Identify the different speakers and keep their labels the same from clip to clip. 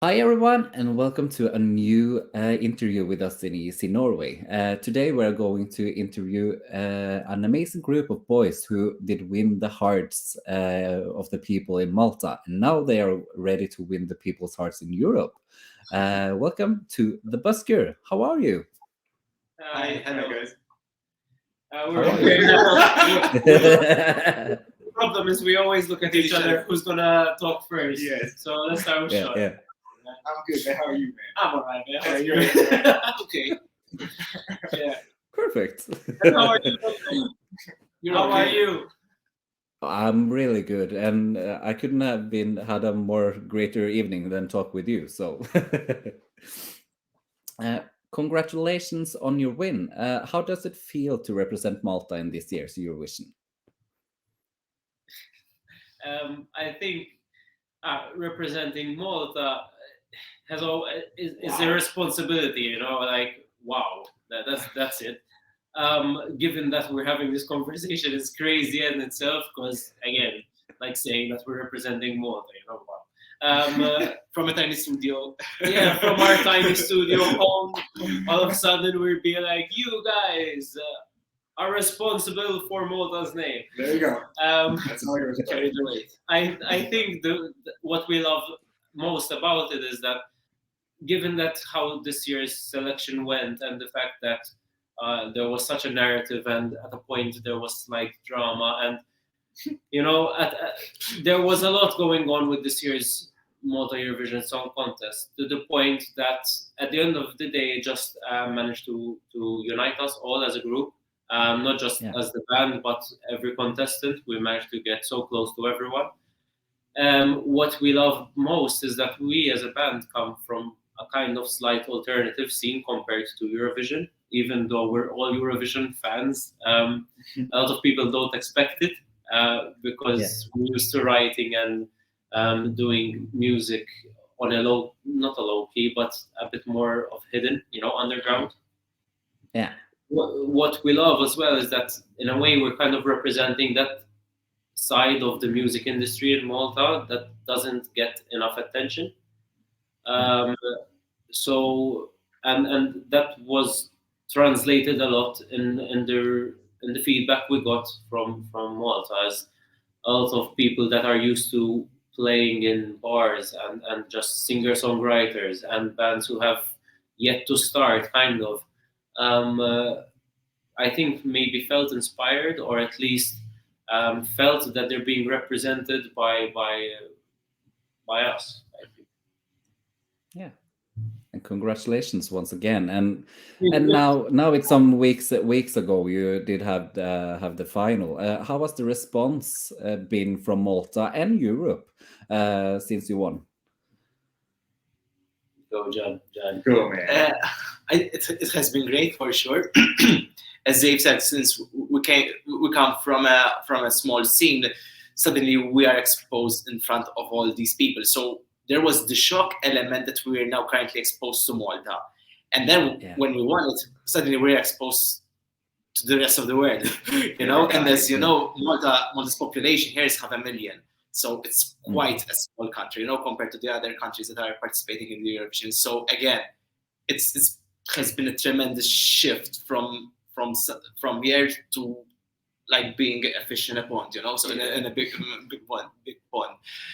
Speaker 1: Hi, everyone, and welcome to a new interview with us in EC Norway. Today, we're going to interview an amazing group of boys who did win the hearts of the people in Malta, and now they are ready to win the people's hearts in Europe. Welcome to the Busker. How are you?
Speaker 2: Hi, hello guys.
Speaker 1: How
Speaker 2: We're
Speaker 1: are
Speaker 2: okay.
Speaker 1: you?
Speaker 2: The problem is we always look at each other who's gonna talk first.
Speaker 3: Yes.
Speaker 2: So let's start with
Speaker 1: Yeah,
Speaker 2: Sean.
Speaker 1: yeah.
Speaker 3: I'm good, man. How are you, man?
Speaker 2: I'm alright, man. How are
Speaker 3: That's
Speaker 2: you?
Speaker 3: great.
Speaker 2: Okay. Yeah.
Speaker 1: Perfect.
Speaker 2: And how are you? How are you?
Speaker 1: I'm really good, and I couldn't have had a more greater evening than talk with you. So, uh, congratulations on your win. How does it feel to represent Malta in this year's Eurovision?
Speaker 2: I think representing Malta is a responsibility. Like wow, that's it. Given that we're having this conversation, is crazy in itself because again, like saying that we're representing Malta, wow.
Speaker 3: From a tiny studio.
Speaker 2: Yeah, from our tiny studio home, all of a sudden we'll be like, you guys are responsible for Malta's name.
Speaker 3: There you go. That's how it was.
Speaker 2: Carry the weight. I think what we love most about it is that given that how this year's selection went and the fact that there was such a narrative and at a point there was like drama and there was a lot going on with this year's Malta Eurovision Song Contest to the point that at the end of the day it just managed to unite us all as a group, not just as the band but every contestant. We managed to get so close to everyone. What we love most is that we as a band come from a kind of slight alternative scene compared to Eurovision. Even though we're all Eurovision fans, a lot of people don't expect it because we're used to writing and doing music on not a low key, but a bit more of hidden, underground.
Speaker 1: Yeah.
Speaker 2: What we love as well is that in a way we're kind of representing that side of the music industry in Malta that doesn't get enough attention. Um, so and that was translated a lot in the feedback we got from Malta, as a lot of people that are used to playing in bars and just singer songwriters and bands who have yet to start kind of I think maybe felt inspired or at least felt that they're being represented by us. I think.
Speaker 1: Yeah. And congratulations once again. And now it's some weeks ago you did have the final. How was the response been from Malta and Europe since you won?
Speaker 2: Go, John.
Speaker 3: Go, man.
Speaker 4: It has been great for sure. As Dave said, since we come from a small scene, suddenly we are exposed in front of all these people. So there was the shock element that we are now currently exposed to Malta, and then when we won it, suddenly we're exposed to the rest of the world. And as you know, Malta's population here is 500,000. So it's quite a small country, compared to the other countries that are participating in the Eurovision. So again, it has been a tremendous shift from here to like being a fish in a pond, so in a big pond.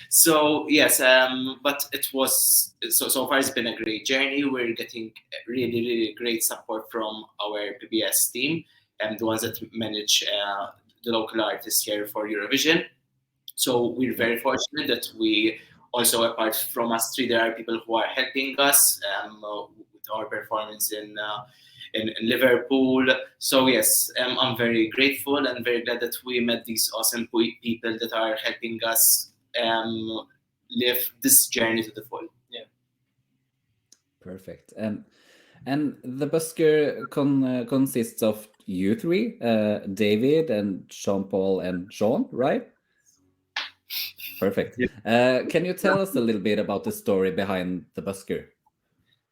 Speaker 4: So yes, but it was so far it's been a great journey. We're getting really, really great support from our PBS team and the ones that manage the local artists here for Eurovision. So we're very fortunate that we also, apart from us three, there are people who are helping us with our performance in Liverpool. So yes, I'm very grateful and very glad that we met these awesome people that are helping us live this journey to the full.
Speaker 2: Yeah.
Speaker 1: Perfect. And the Busker consists of you three, David and Jean-Paul and Jean, right? Perfect. Can you tell us a little bit about the story behind the Busker?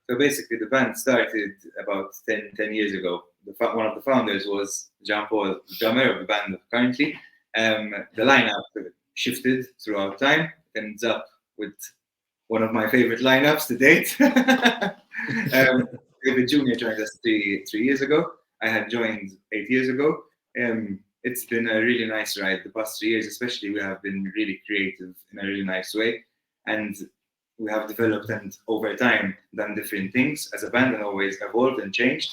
Speaker 3: So basically, the band started about 10 years ago. One of the founders was Jean-Paul, the drummer of the band currently. The lineup shifted throughout time. Ends up with one of my favorite lineups to date. David Jr. joined us three years ago. I had joined 8 years ago. It's been a really nice ride. The past 3 years, especially, we have been really creative in a really nice way, and we have developed and over time done different things as a band and always evolved and changed.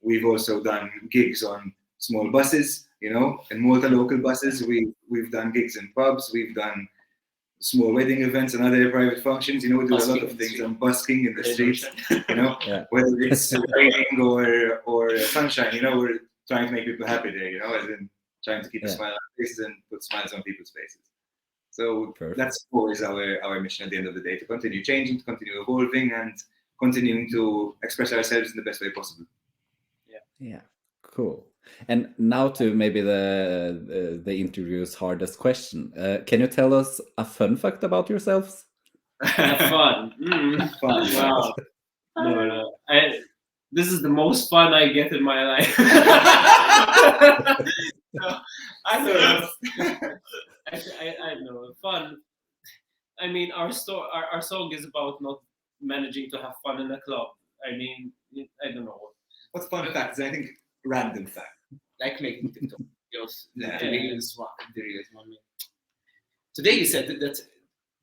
Speaker 3: We've also done gigs on small buses, in Malta local buses. We've done gigs in pubs. We've done small wedding events and other private functions. We do a lot of things. And busking in the streets.
Speaker 1: Yeah.
Speaker 3: Whether it's raining or sunshine. We're trying to make people happy there. As in trying to keep a smile on their faces and put smiles on people's faces. So that's always our mission at the end of the day, to continue changing, to continue evolving, and continuing to express ourselves in the best way possible.
Speaker 1: Yeah, cool. And now to maybe the interview's hardest question. Can you tell us a fun fact about yourselves?
Speaker 2: Fun.
Speaker 3: Fun.
Speaker 2: Wow. No. This is the most fun I get in my life. I don't know. I don't know. Fun. I mean, our song is about not managing to have fun in a club. I mean, I don't know.
Speaker 3: What's fun facts? I think random fact.
Speaker 4: Like making TikTok videos.
Speaker 3: Yeah.
Speaker 4: The reels one. Today you said that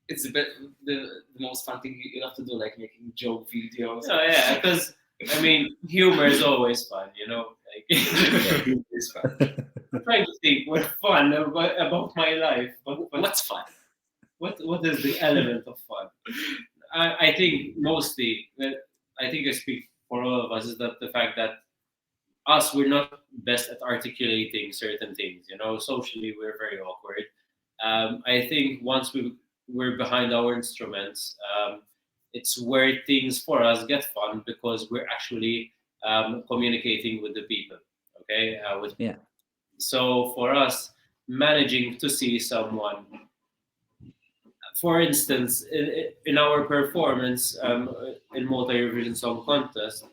Speaker 4: it's the most fun thing you have to do, like making joke videos.
Speaker 2: Oh yeah, because I mean, humor is always fun, Like,
Speaker 3: It's fun.
Speaker 2: I'm trying to think what's fun about my life.
Speaker 4: What's fun?
Speaker 2: What is the element of fun? I think mostly, I think I speak for all of us, is that the fact that we're not best at articulating certain things. Socially we're very awkward. I think once we're behind our instruments, it's where things for us get fun, because we're actually communicating with the people. Okay. So for us, managing to see someone, for instance, in our performance in Malta Eurovision Song Contest,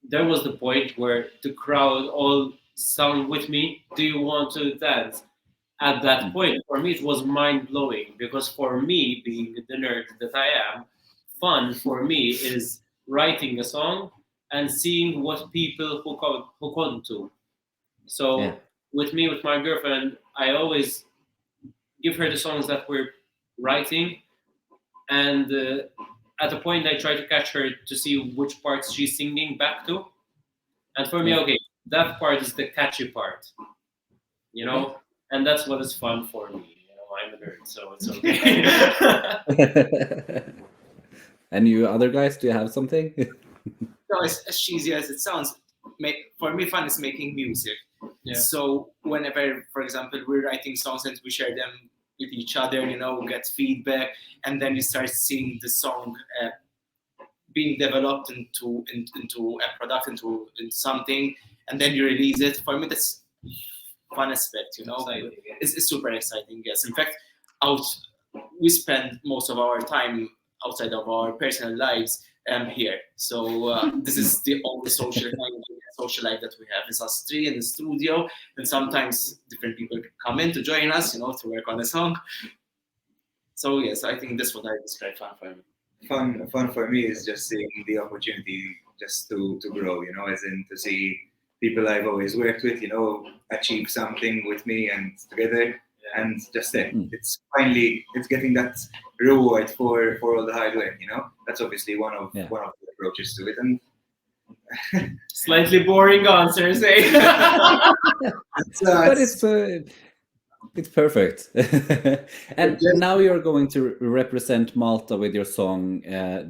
Speaker 2: there was the point where the crowd all sang with me, "Do you want to dance?" At that point, for me, it was mind-blowing, because for me, being the nerd that I am, fun for me is writing a song and seeing what people hook on to. So with my girlfriend, I always give her the songs that we're writing, and at a point I try to catch her to see which parts she's singing back to. And for me, okay, that part is the catchy part, and that's what is fun for me. I'm a nerd, so it's okay.
Speaker 1: And you other guys, do you have something?
Speaker 4: No, as cheesy as it sounds, for me, fun is making music.
Speaker 2: Yeah.
Speaker 4: So whenever, for example, we're writing songs and we share them with each other, we get feedback, and then you start seeing the song being developed into a product, into something, and then you release it. For me, that's fun aspect,
Speaker 2: Exciting, yeah.
Speaker 4: It's super exciting. Yes, in fact, we spend most of our time outside of our personal lives here. So this is the only social life that we have. It's us three in the studio, and sometimes different people come in to join us, to work on a song. So yes, I think that's what I describe fun for me.
Speaker 3: Fun for me is just seeing the opportunity just to grow, as in to see people I've always worked with, achieve something with me and together, and just it's getting that reward for all the hard work, That's obviously one of the approaches to it, and
Speaker 2: slightly boring answers, eh?
Speaker 1: But it's perfect. And now you're going to represent Malta with your song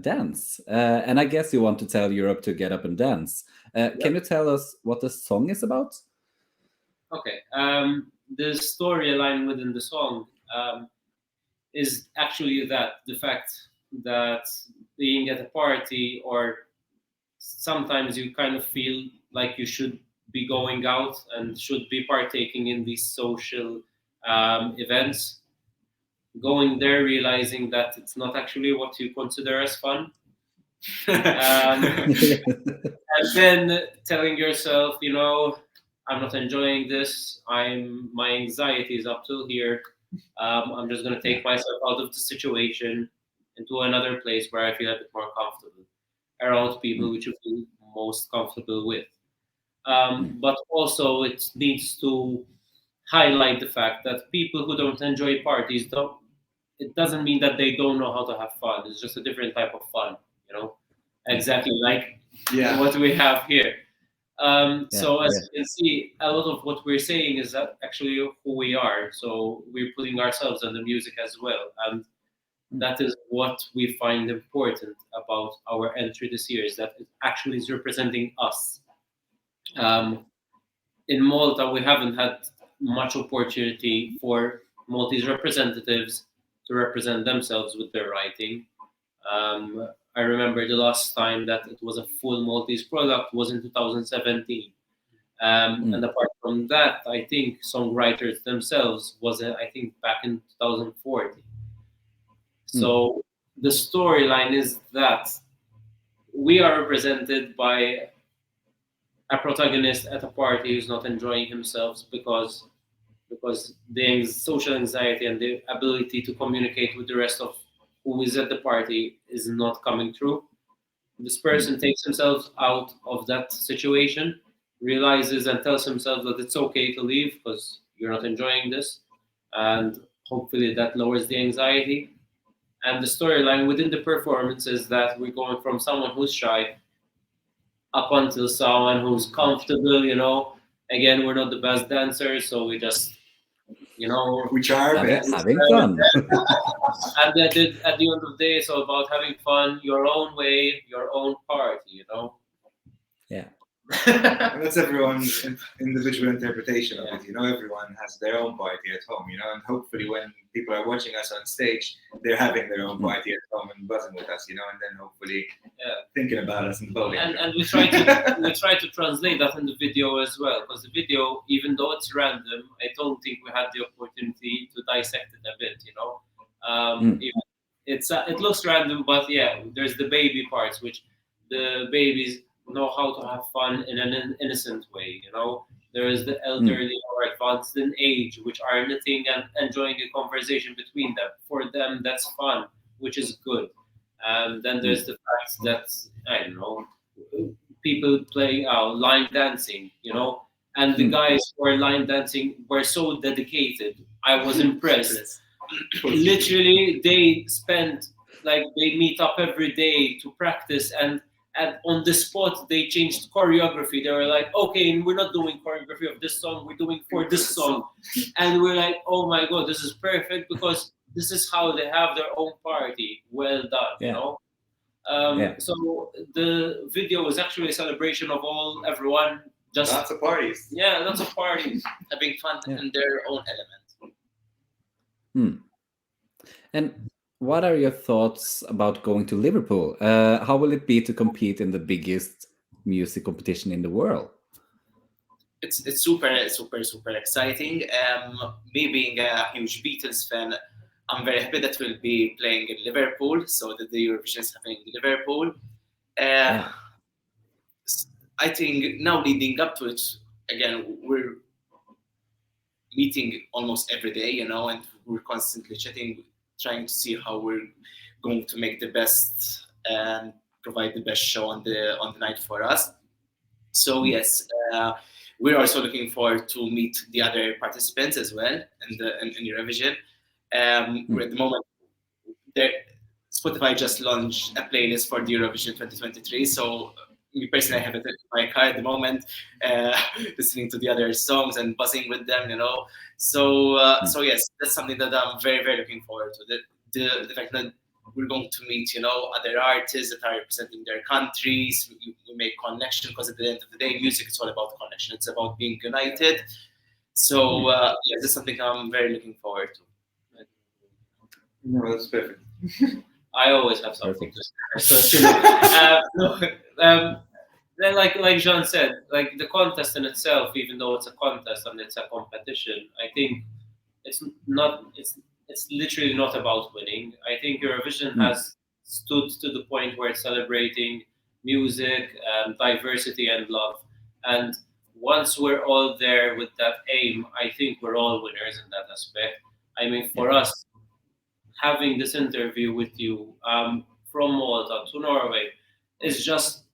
Speaker 1: Dance. And I guess you want to tell Europe to get up and dance. Can you tell us what the song is about?
Speaker 2: Okay. The storyline within the song is actually the fact that being at a party, or sometimes you kind of feel like you should be going out and should be partaking in these social events, going there realizing that it's not actually what you consider as fun, and then telling yourself, I'm not enjoying this, my anxiety is up till here, I'm just going to take myself out of the situation into another place where I feel a bit more comfortable, around people which you feel most comfortable with. But also it needs to highlight the fact that people who don't enjoy parties don't. It doesn't mean that they don't know how to have fun. It's just a different type of fun, exactly like what we have here. So as you can see, a lot of what we're saying is that actually who we are. So we're putting ourselves on the music as well, and that is what we find important about our entry this year, is that it actually is representing us. In Malta, we haven't had much opportunity for Maltese representatives to represent themselves with their writing. I remember the last time that it was a full Maltese product was in 2017. And apart from that, I think songwriters themselves was, I think, back in 2014. So the storyline is that we are represented by a protagonist at a party who's not enjoying himself because the social anxiety and the ability to communicate with the rest of who is at the party is not coming through. This person takes himself out of that situation, realizes and tells himself that it's okay to leave because you're not enjoying this, and hopefully that lowers the anxiety. And the storyline within the performance is that we're going from someone who's shy up until someone who's comfortable. Again, we're not the best dancers, so we just
Speaker 3: we try our best.
Speaker 1: Having fun.
Speaker 2: And at the end of the day, it's all about having fun, your own way, your own party.
Speaker 1: Yeah.
Speaker 3: And that's everyone's individual interpretation of it. Everyone has their own party at home. And hopefully when people are watching us on stage, they're having their own party at home and buzzing with us. And then hopefully thinking about us in the bowling.
Speaker 2: And we try to translate that in the video as well, because the video, even though it's random, I don't think we had the opportunity to dissect it a bit. It looks random, but there's the baby parts, which the babies know how to have fun in an innocent way. There is the elderly or advanced in age, which are knitting and enjoying a conversation between them. For them, that's fun, which is good. Then there's the fact that, I don't know, people playing line dancing, and the guys who are line dancing were so dedicated. I was impressed. Literally, they meet up every day to practice, and on the spot they changed choreography. They were like, okay, we're not doing choreography of this song, we're doing for this song. And we're like, oh my god, this is perfect, because this is how they have their own party. Well done. So the video was actually a celebration of everyone, just
Speaker 3: lots of parties.
Speaker 2: Lots of parties
Speaker 4: having fun in their own element.
Speaker 1: And what are your thoughts about going to Liverpool? How will it be to compete in the biggest music competition in the world?
Speaker 4: It's super exciting. Me being a huge Beatles fan, I'm very happy that we'll be playing in Liverpool, so that the Eurovision is happening in Liverpool. I think now leading up to it, again, we're meeting almost every day, and we're constantly chatting, trying to see how we're going to make the best and provide the best show on the night for us. So yes, we're also looking forward to meet the other participants as well in Eurovision. At the moment, Spotify just launched a playlist for the Eurovision 2023. So me personally, I have it in my car at the moment, listening to the other songs and buzzing with them. So yes, that's something that I'm very, very looking forward to. The fact that we're going to meet, other artists that are representing their countries. We make connection, because at the end of the day, music is all about connection. It's about being united. So that's something I'm very looking forward to.
Speaker 3: No, that's perfect.
Speaker 2: I always have something to say. Then, like Jean said, like the contest in itself, even though it's a contest and it's a competition, I think it's literally not about winning. I think Eurovision has stood to the point where it's celebrating music, diversity, and love. And once we're all there with that aim, I think we're all winners in that aspect. I mean, for us, having this interview with you from Malta to Norway is just,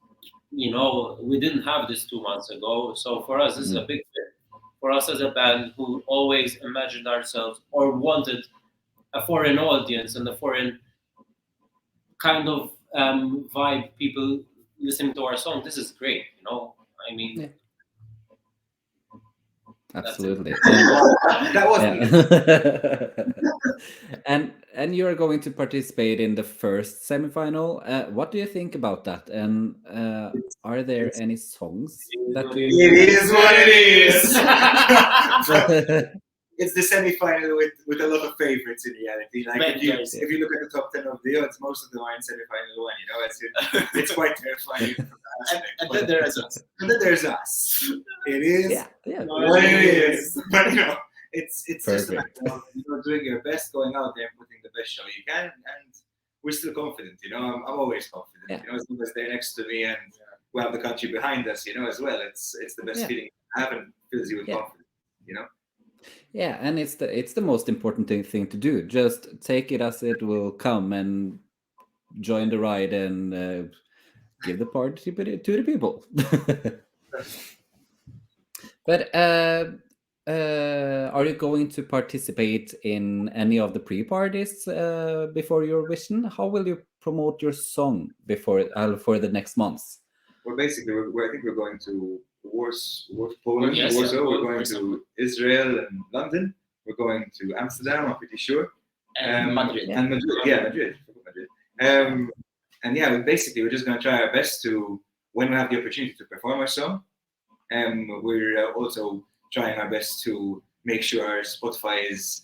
Speaker 2: we didn't have this 2 months ago. So for us, this is a big thing. For us as a band who always imagined ourselves or wanted a foreign audience and a foreign kind of vibe, people listening to our song, this is great, I mean,
Speaker 1: Yeah. Absolutely.
Speaker 3: That was
Speaker 1: And you're going to participate in the first semifinal. What do you think about that? And are there any songs that
Speaker 3: It is what it is. It's the semi-final with a lot of favorites in reality. Like if you look at the top 10 of the odds, most of them are in semi-final one. It's quite terrifying.
Speaker 4: And then there's us.
Speaker 3: And then there's us. It is
Speaker 1: what
Speaker 3: it is. But it's just a
Speaker 1: Perfect.
Speaker 3: matter of doing your best, going out there and putting the best show you can, and we're still confident. I'm always confident. As long as they're next to me and we have the country behind us. As well. It's the best feeling I have and fills you with confidence.
Speaker 1: Yeah, and it's the most important thing to do. Just take it as it will come and join the ride and give the party to the people. But are you going to participate in any of the pre-parties before Eurovision? How will you promote your song for the next months?
Speaker 3: Well, basically, I think we're going to Poland,
Speaker 2: Yes,
Speaker 3: Warsaw. We're going
Speaker 2: Warsaw.
Speaker 3: to Israel and London. We're going to Amsterdam, I'm pretty sure.
Speaker 4: And Madrid.
Speaker 3: And Madrid. Yeah, Madrid. And yeah, basically, we're just going to try our best to, when we have the opportunity to perform our song, we're also trying our best to make sure our Spotify is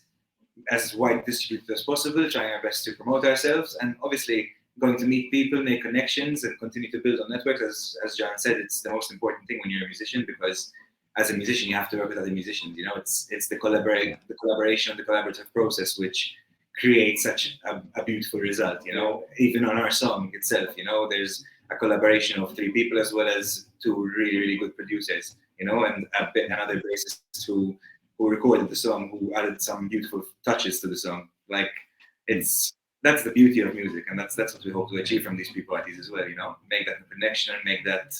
Speaker 3: as wide distributed as possible, trying our best to promote ourselves, and obviously going to meet people, make connections, and continue to build on networks. As John said, it's the most important thing when you're a musician, because as a musician, you have to work with other musicians. It's the collaboration, the collaborative process, which creates such a beautiful result. Even on our song itself, there's a collaboration of 3 people as well as 2 really, really good producers. And another bassist who recorded the song, who added some beautiful touches to the song. Like that's the beauty of music, and that's what we hope to achieve from these pre-parties as well. Make that connection and make that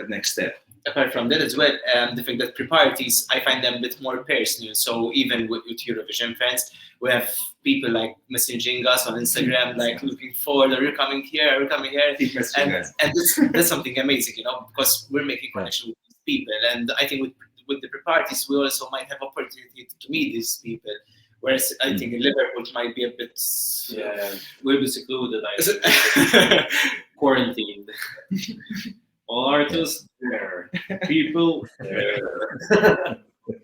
Speaker 3: next step.
Speaker 4: Apart from that as well, the fact that pre-parties, I find them a bit more personal. So even with Eurovision fans, we have people like messaging us on Instagram, like looking forward, are you coming here? Are you coming here?
Speaker 3: Keep messaging us.
Speaker 4: And that's something amazing, because we're making connection with these people. And I think with the pre-parties, we also might have opportunity to meet these people. Whereas I think in Liverpool it might be a bit...
Speaker 2: we'll be secluded, quarantined. All artists there, people there.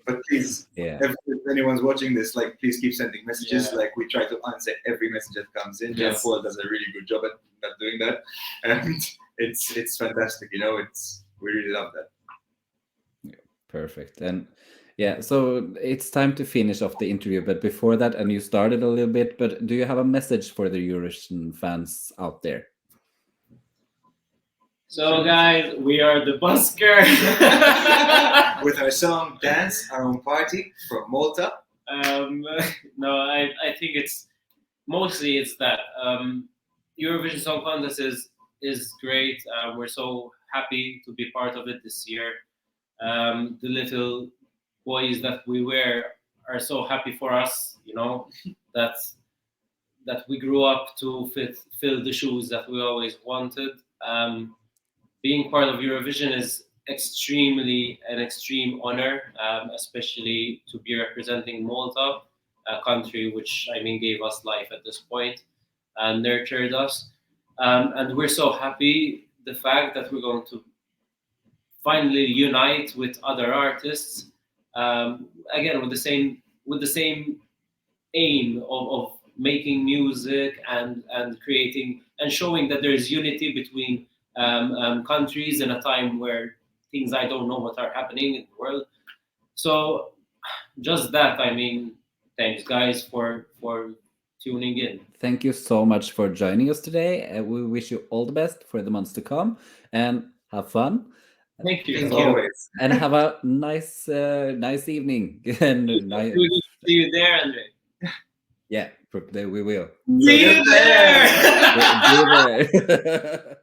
Speaker 3: But please, if anyone's watching this, please keep sending messages. We try to answer every message that comes in. Jeff Paul does a really good job at doing that, and it's fantastic. We really love that.
Speaker 1: Perfect. And so it's time to finish off the interview. But before that, and you started a little bit, but do you have a message for the Eurovision fans out there?
Speaker 2: So guys, we are the Busker.
Speaker 3: With our song Dance, Our Own Party from Malta.
Speaker 2: No, I think it's that. Eurovision Song Contest is great. We're so happy to be part of it this year. The little boys that we were are so happy for us, that we grew up to fill the shoes that we always wanted. Being part of Eurovision is an extreme honor, especially to be representing Malta, a country which gave us life at this point and nurtured us. And we're so happy the fact that we're going to finally unite with other artists, again with the same aim of making music and creating and showing that there is unity between countries in a time where things I don't know what are happening in the world. So just that, thanks guys for tuning in.
Speaker 1: Thank you so much for joining us today. We wish you all the best for the months to come, and have fun.
Speaker 2: Thank you.
Speaker 3: As
Speaker 4: Thank you.
Speaker 3: always.
Speaker 1: And have a nice evening. And
Speaker 2: We will see you there, Andre.
Speaker 1: yeah, we will.
Speaker 4: See you there.
Speaker 1: Be there.